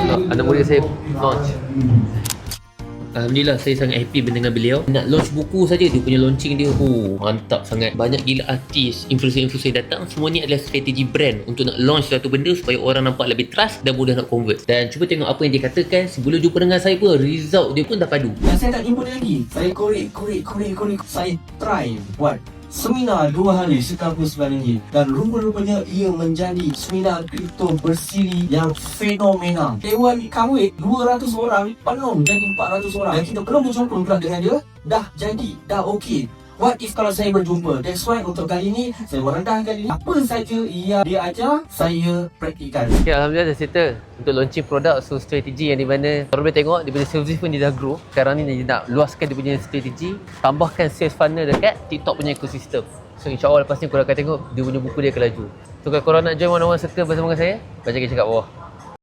Anak murid saya launch. Alhamdulillah saya sangat happy dengan beliau. Nak launch buku saja dia punya launching dia mantap sangat. Banyak gila artis, influencer-influencer datang. Semua ni adalah strategi brand untuk nak launch satu benda supaya orang nampak lebih trust dan mudah nak convert. Dan cuba tengok apa yang dia katakan sebelum jumpa dengan saya pun result dia pun dah padu. Dan saya tak jumpa dia lagi. Saya korek. Saya try buat seminar 2 hari RM99 dan rupa-rupanya ia menjadi seminar kripto bersiri yang fenomenal. Dewan kahwin 200 orang penuh jadi 400 orang dan kita belum berjumpa pula dengan dia. Dah jadi, dah okey. What if kalau saya berjumpa? That's why untuk kali ini saya merendahkan ini. Apa saja dia ajar, saya praktikan. Okay, Alhamdulillah dah settle untuk launching produk. So strategi yang di mana korang boleh tengok daripada sales pun dia dah grow. Sekarang ni dia nak luaskan dia punya strategi, tambahkan sales funnel dekat TikTok punya ekosistem. So insyaAllah lepas ni korang akan tengok dia punya buku dia akan laju. So kalau korang nak join one-on-one circle bersama dengan saya, baca kat bawah.